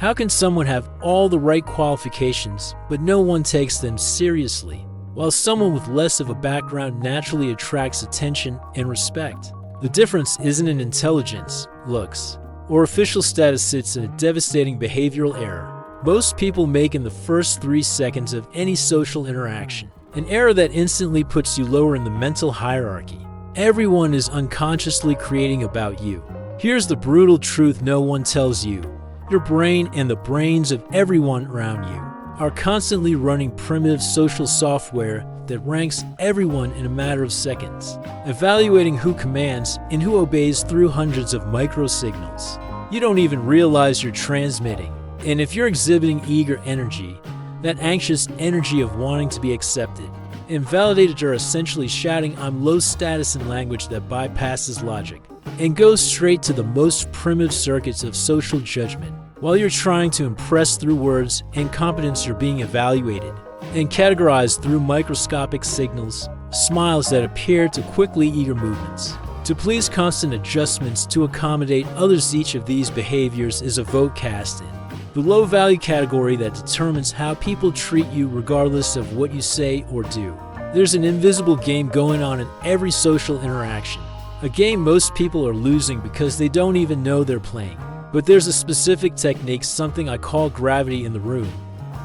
How can someone have all the right qualifications, but no one takes them seriously, while someone with less of a background naturally attracts attention and respect? The difference isn't in intelligence, looks, or official status. It's in a devastating behavioral error most people make in the first 3 seconds of any social interaction. An error that instantly puts you lower in the mental hierarchy. Everyone is unconsciously creating about you. Here's the brutal truth no one tells you. Your brain and the brains of everyone around you are constantly running primitive social software that ranks everyone in a matter of seconds, evaluating who commands and who obeys through hundreds of microsignals you don't even realize you're transmitting. And if you're exhibiting eager energy, that anxious energy of wanting to be accepted and validated, are essentially shouting "I'm low status" in language that bypasses logic and goes straight to the most primitive circuits of social judgment. While you're trying to impress through words and competence, you're being evaluated and categorized through microscopic signals, smiles that appear to quickly eager movements, to please constant adjustments to accommodate others. Each of these behaviors is a vote cast in the low value category that determines how people treat you regardless of what you say or do. There's an invisible game going on in every social interaction, a game most people are losing because they don't even know they're playing. But there's a specific technique, something I call gravity in the room,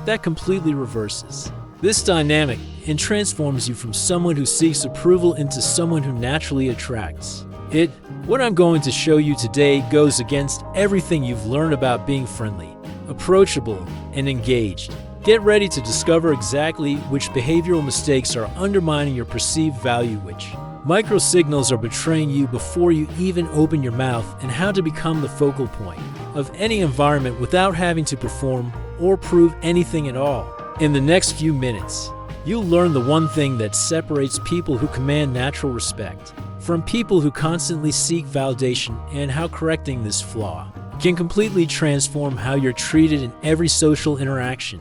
that completely reverses this dynamic and transforms you from someone who seeks approval into someone who naturally attracts it. What I'm going to show you today goes against everything you've learned about being friendly, approachable, and engaged. Get ready to discover exactly which behavioral mistakes are undermining your perceived value, which microsignals are betraying you before you even open your mouth, and how to become the focal point of any environment without having to perform or prove anything at all. In the next few minutes, you'll learn the one thing that separates people who command natural respect from people who constantly seek validation, and how correcting this flaw can completely transform how you're treated in every social interaction.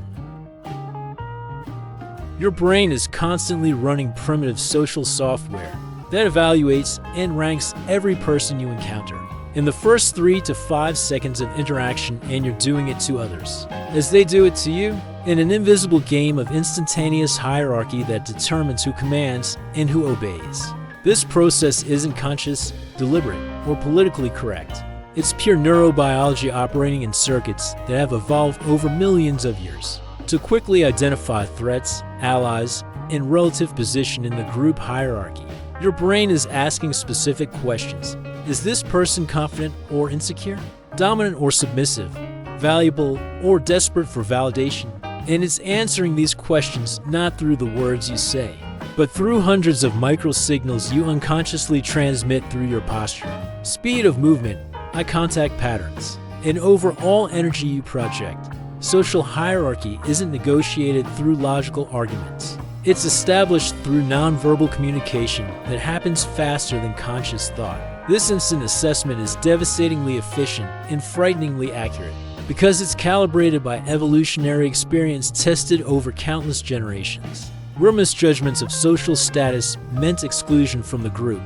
Your brain is constantly running primitive social software that evaluates and ranks every person you encounter in the first 3 to 5 seconds of interaction, and you're doing it to others as they do it to you, in an invisible game of instantaneous hierarchy that determines who commands and who obeys. This process isn't conscious, deliberate, or politically correct. It's pure neurobiology operating in circuits that have evolved over millions of years to quickly identify threats, allies, and relative position in the group hierarchy. Your brain is asking specific questions. Is this person confident or insecure? Dominant or submissive? Valuable or desperate for validation? And it's answering these questions not through the words you say, but through hundreds of microsignals you unconsciously transmit through your posture, speed of movement, eye contact patterns, and overall energy you project. Social hierarchy isn't negotiated through logical arguments. It's established through nonverbal communication that happens faster than conscious thought. This instant assessment is devastatingly efficient and frighteningly accurate because it's calibrated by evolutionary experience tested over countless generations. Where misjudgments of social status meant exclusion from the group,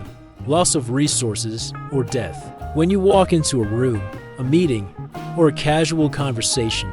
loss of resources, or death. When you walk into a room, a meeting, or a casual conversation,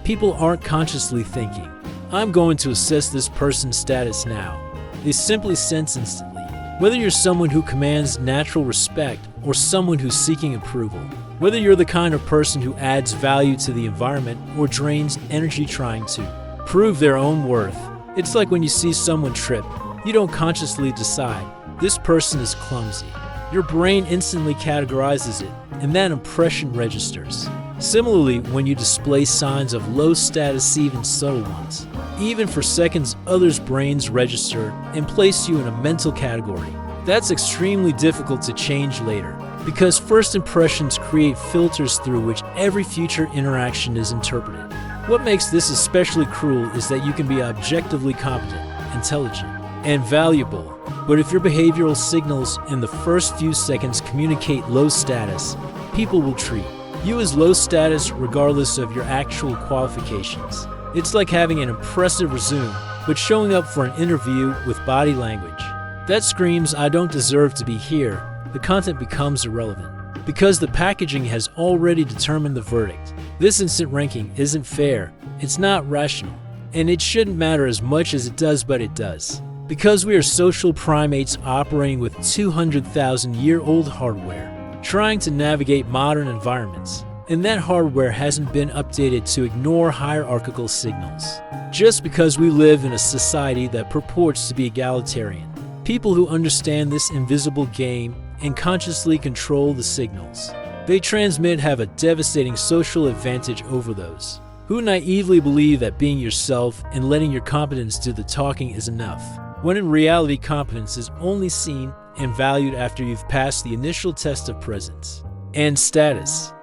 people aren't consciously thinking, "I'm going to assess this person's status now." They simply sense instantly whether you're someone who commands natural respect or someone who's seeking approval, whether you're the kind of person who adds value to the environment or drains energy trying to prove their own worth. It's like when you see someone trip, you don't consciously decide, "This person is clumsy." Your brain instantly categorizes it, and that impression registers. Similarly, when you display signs of low status, even subtle ones, even for seconds, others' brains register and place you in a mental category. That's extremely difficult to change later, because first impressions create filters through which every future interaction is interpreted. What makes this especially cruel is that you can be objectively competent, intelligent, and valuable, but if your behavioral signals in the first few seconds communicate low status, people will treat you as low status regardless of your actual qualifications. It's like having an impressive resume, but showing up for an interview with body language that screams, "I don't deserve to be here." The content becomes irrelevant because the packaging has already determined the verdict. This instant ranking isn't fair, it's not rational, and it shouldn't matter as much as it does, but it does. Because we are social primates operating with 200,000-year-old hardware, trying to navigate modern environments, and that hardware hasn't been updated to ignore hierarchical signals. Just because we live in a society that purports to be egalitarian, people who understand this invisible game and consciously control the signals they transmit have a devastating social advantage over those who naively believe that being yourself and letting your competence do the talking is enough, when in reality competence is only seen and valued after you've passed the initial test of presence and status.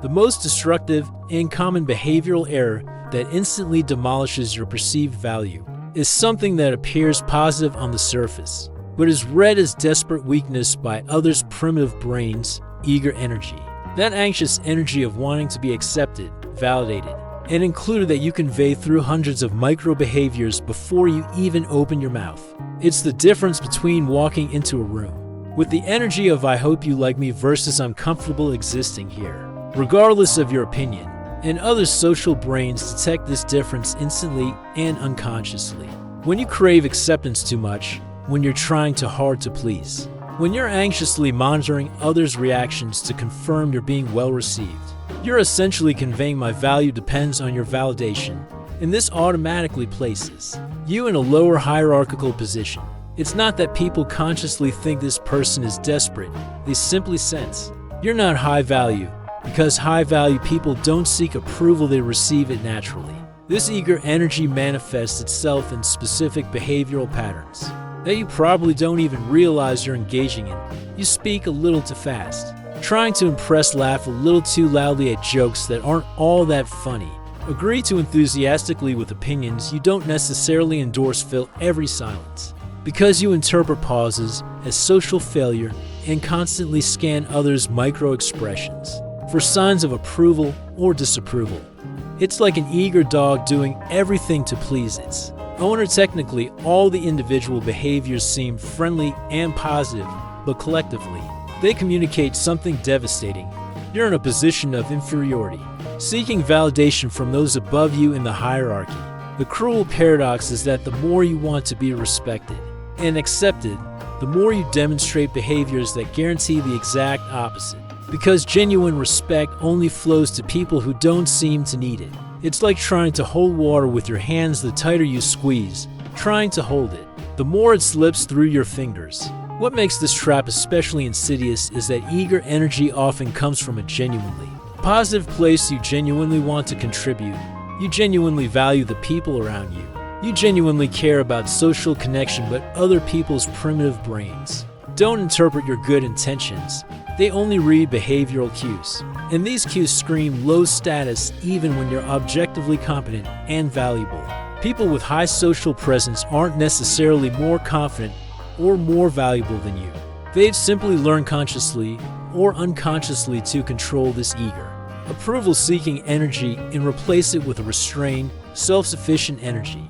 The most destructive and common behavioral error that instantly demolishes your perceived value is something that appears positive on the surface, but is read as desperate weakness by others' primitive brains, eager energy. That anxious energy of wanting to be accepted, validated, and included that you convey through hundreds of micro-behaviors before you even open your mouth. It's the difference between walking into a room with the energy of "I hope you like me" versus "I'm comfortable existing here." Regardless of your opinion, and others' social brains detect this difference instantly and unconsciously. When you crave acceptance too much, when you're trying too hard to please, when you're anxiously monitoring others' reactions to confirm you're being well received, you're essentially conveying "my value depends on your validation," and this automatically places you in a lower hierarchical position. It's not that people consciously think this person is desperate, they simply sense you're not high value. Because high-value people don't seek approval, they receive it naturally. This eager energy manifests itself in specific behavioral patterns that you probably don't even realize you're engaging in. You speak a little too fast, trying to impress, laugh a little too loudly at jokes that aren't all that funny, agree too enthusiastically with opinions you don't necessarily endorse, fill every silence, because you interpret pauses as social failure and constantly scan others' micro-expressions for signs of approval or disapproval. It's like an eager dog doing everything to please its owner. Technically, all the individual behaviors seem friendly and positive, but collectively, they communicate something devastating. You're in a position of inferiority, seeking validation from those above you in the hierarchy. The cruel paradox is that the more you want to be respected and accepted, the more you demonstrate behaviors that guarantee the exact opposite. Because genuine respect only flows to people who don't seem to need it. It's like trying to hold water with your hands. The tighter you squeeze, trying to hold it, the more it slips through your fingers. What makes this trap especially insidious is that eager energy often comes from a genuinely positive place. You genuinely want to contribute. You genuinely value the people around you. You genuinely care about social connection, but other people's primitive brains don't interpret your good intentions. They only read behavioral cues, and these cues scream low status even when you're objectively competent and valuable. People with high social presence aren't necessarily more confident or more valuable than you. They've simply learned consciously or unconsciously to control this eager, approval-seeking energy and replace it with a restrained, self-sufficient energy.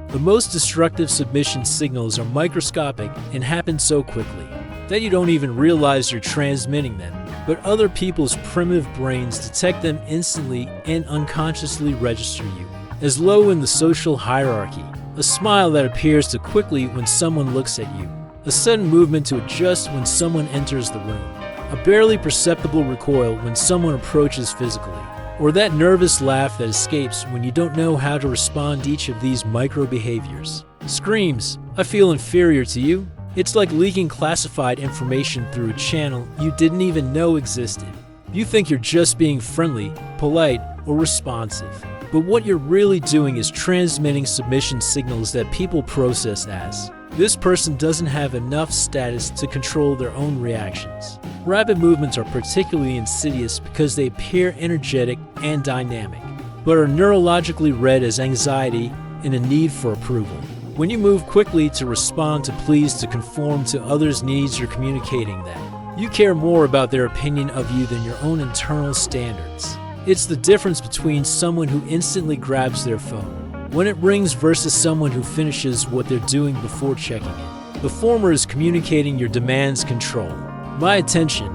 The most destructive submission signals are microscopic and happen so quickly that you don't even realize you're transmitting them, but other people's primitive brains detect them instantly and unconsciously register you as low in the social hierarchy. A smile that appears too quickly when someone looks at you, a sudden movement to adjust when someone enters the room, a barely perceptible recoil when someone approaches physically, or that nervous laugh that escapes when you don't know how to respond. Each of these micro-behaviors screams, "I feel inferior to you." It's like leaking classified information through a channel you didn't even know existed. You think you're just being friendly, polite, or responsive, but what you're really doing is transmitting submission signals that people process as, "This person doesn't have enough status to control their own reactions." Rapid movements are particularly insidious because they appear energetic and dynamic, but are neurologically read as anxiety and a need for approval. When you move quickly to respond, to please, to conform to others' needs, you're communicating that you care more about their opinion of you than your own internal standards. It's the difference between someone who instantly grabs their phone when it rings versus someone who finishes what they're doing before checking it. The former is communicating your demands control my attention,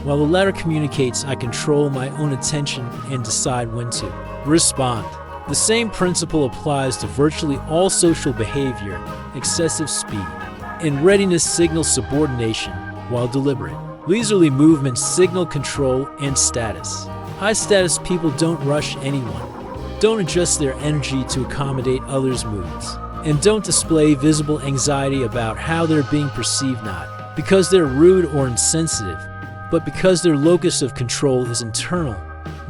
while the latter communicates I control my own attention and decide when to respond. The same principle applies to virtually all social behavior. Excessive speed and readiness signal subordination, while deliberate, leisurely movements signal control and status. High-status people don't rush anyone, don't adjust their energy to accommodate others' moods, and don't display visible anxiety about how they're being perceived, not because they're rude or insensitive, but because their locus of control is internal,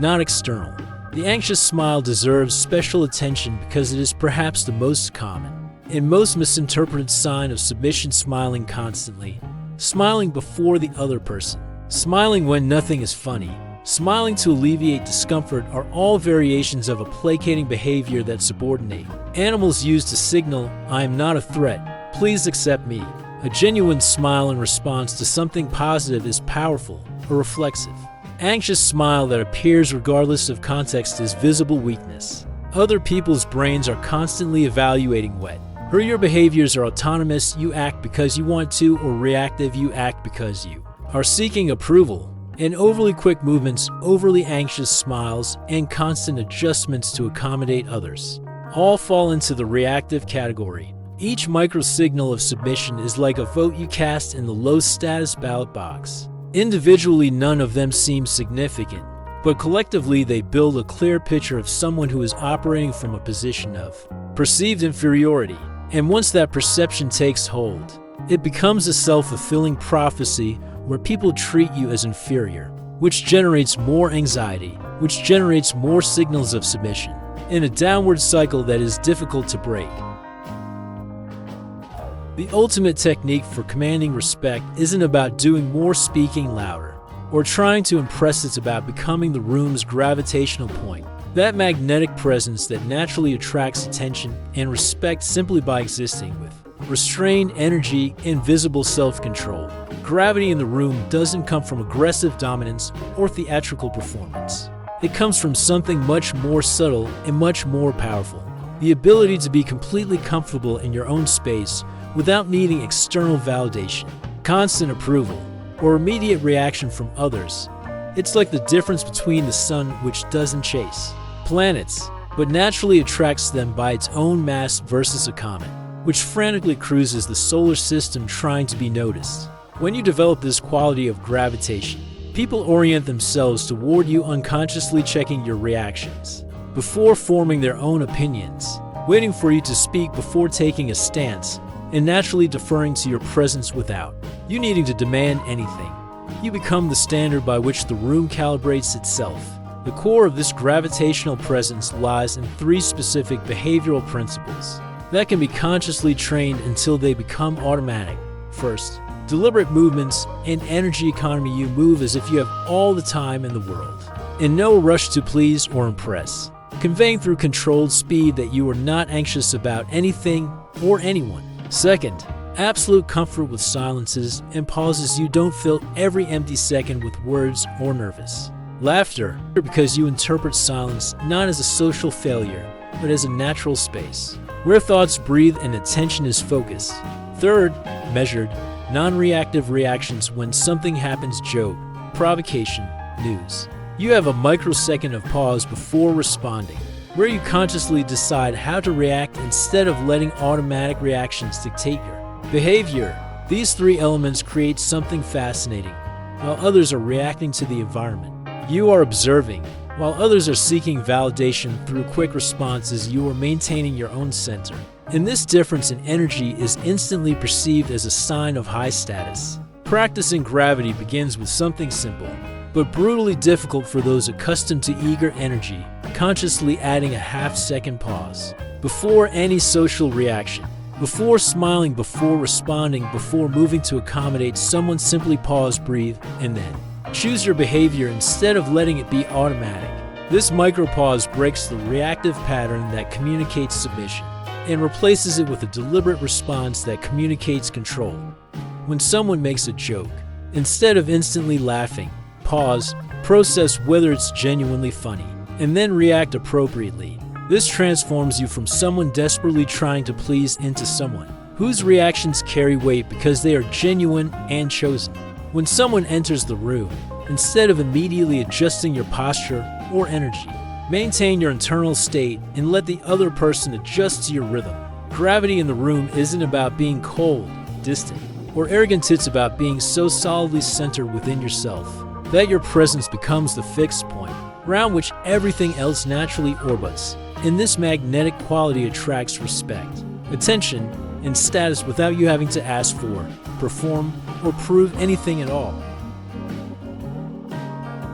not external. The anxious smile deserves special attention because it is perhaps the most common and most misinterpreted sign of submission. Smiling constantly, smiling before the other person, smiling when nothing is funny, smiling to alleviate discomfort are all variations of a placating behavior that subordinate animals use to signal, I am not a threat, please accept me. A genuine smile in response to something positive is powerful or reflexive. Anxious smile that appears regardless of context is visible weakness. Other people's brains are constantly evaluating what your behaviors are autonomous, you act because you want to, or reactive, you act because you are seeking approval. And overly quick movements, overly anxious smiles, and constant adjustments to accommodate others all fall into the reactive category. Each micro-signal of submission is like a vote you cast in the low-status ballot box. Individually, none of them seem significant, but collectively they build a clear picture of someone who is operating from a position of perceived inferiority. And once that perception takes hold, it becomes a self-fulfilling prophecy where people treat you as inferior, which generates more anxiety, which generates more signals of submission, in a downward cycle that is difficult to break. The ultimate technique for commanding respect isn't about doing more, speaking louder, or trying to impress. It's about becoming the room's gravitational point, that magnetic presence that naturally attracts attention and respect simply by existing with restrained energy and visible self-control. Gravity in the room doesn't come from aggressive dominance or theatrical performance. It comes from something much more subtle and much more powerful. The ability to be completely comfortable in your own space without needing external validation, constant approval, or immediate reaction from others. It's like the difference between the sun, which doesn't chase planets, but naturally attracts them by its own mass, versus a comet, which frantically cruises the solar system trying to be noticed. When you develop this quality of gravitation, people orient themselves toward you, unconsciously checking your reactions before forming their own opinions, waiting for you to speak before taking a stance, and naturally deferring to your presence without you needing to demand anything. You become the standard by which the room calibrates itself. The core of this gravitational presence lies in three specific behavioral principles that can be consciously trained until they become automatic. First, deliberate movements and energy economy. You move as if you have all the time in the world, in no rush to please or impress, conveying through controlled speed that you are not anxious about anything or anyone. Second, absolute comfort with silences and pauses. You don't fill every empty second with words or nervous laughter, because you interpret silence not as a social failure, but as a natural space where thoughts breathe and attention is focused. Third, measured, non-reactive reactions when something happens: joke, provocation, news. You have a microsecond of pause before responding, where you consciously decide how to react instead of letting automatic reactions dictate your behavior. These three elements create something fascinating. While others are reacting to the environment, you are observing. While others are seeking validation through quick responses, you are maintaining your own center. And this difference in energy is instantly perceived as a sign of high status. Practicing gravity begins with something simple, but brutally difficult for those accustomed to eager energy: consciously adding a half-second pause before any social reaction. Before smiling, before responding, before moving to accommodate someone, simply pause, breathe, and then choose your behavior instead of letting it be automatic. This micropause breaks the reactive pattern that communicates submission and replaces it with a deliberate response that communicates control. When someone makes a joke, instead of instantly laughing, pause, process whether it's genuinely funny, and then react appropriately. This transforms you from someone desperately trying to please into someone whose reactions carry weight because they are genuine and chosen. When someone enters the room, instead of immediately adjusting your posture or energy, maintain your internal state and let the other person adjust to your rhythm. Gravity in the room isn't about being cold, distant, or arrogant. It's about being so solidly centered within yourself that your presence becomes the fixed point around which everything else naturally orbits. And this magnetic quality attracts respect, attention, and status without you having to ask for, perform, or prove anything at all.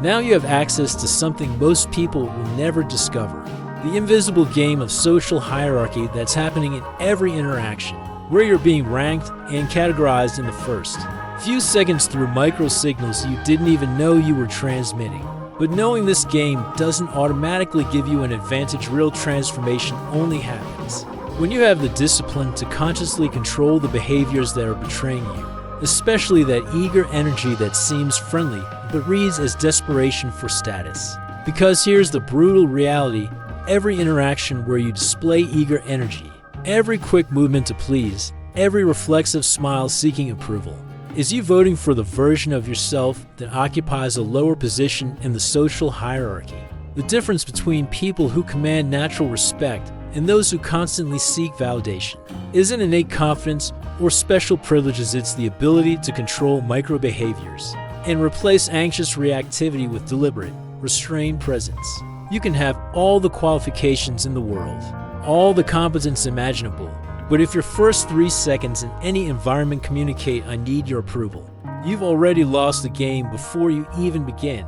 Now you have access to something most people will never discover: the invisible game of social hierarchy that's happening in every interaction, where you're being ranked and categorized in the first few seconds through micro signals you didn't even know you were transmitting. But knowing this game doesn't automatically give you an advantage. Real transformation only happens when you have the discipline to consciously control the behaviors that are betraying you, especially that eager energy that seems friendly but reads as desperation for status. Because here's the brutal reality: every interaction where you display eager energy, every quick movement to please, every reflexive smile seeking approval, is you voting for the version of yourself that occupies a lower position in the social hierarchy. The difference between people who command natural respect and those who constantly seek validation isn't innate confidence or special privileges. It's the ability to control micro behaviors and replace anxious reactivity with deliberate, restrained presence. You can have all the qualifications in the world, all the competence imaginable, but if your first 3 seconds in any environment communicate "I need your approval," you've already lost the game before you even begin.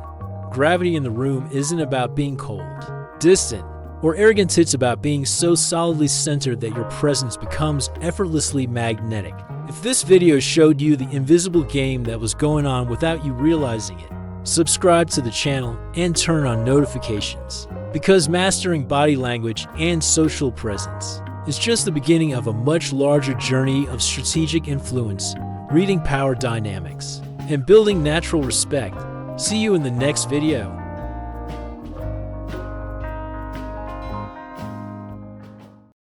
Gravity in the room isn't about being cold, distant, or arrogant. It's about being so solidly centered that your presence becomes effortlessly magnetic. If this video showed you the invisible game that was going on without you realizing it, subscribe to the channel and turn on notifications, because mastering body language and social presence is just the beginning of a much larger journey of strategic influence, reading power dynamics, and building natural respect. See you in the next video.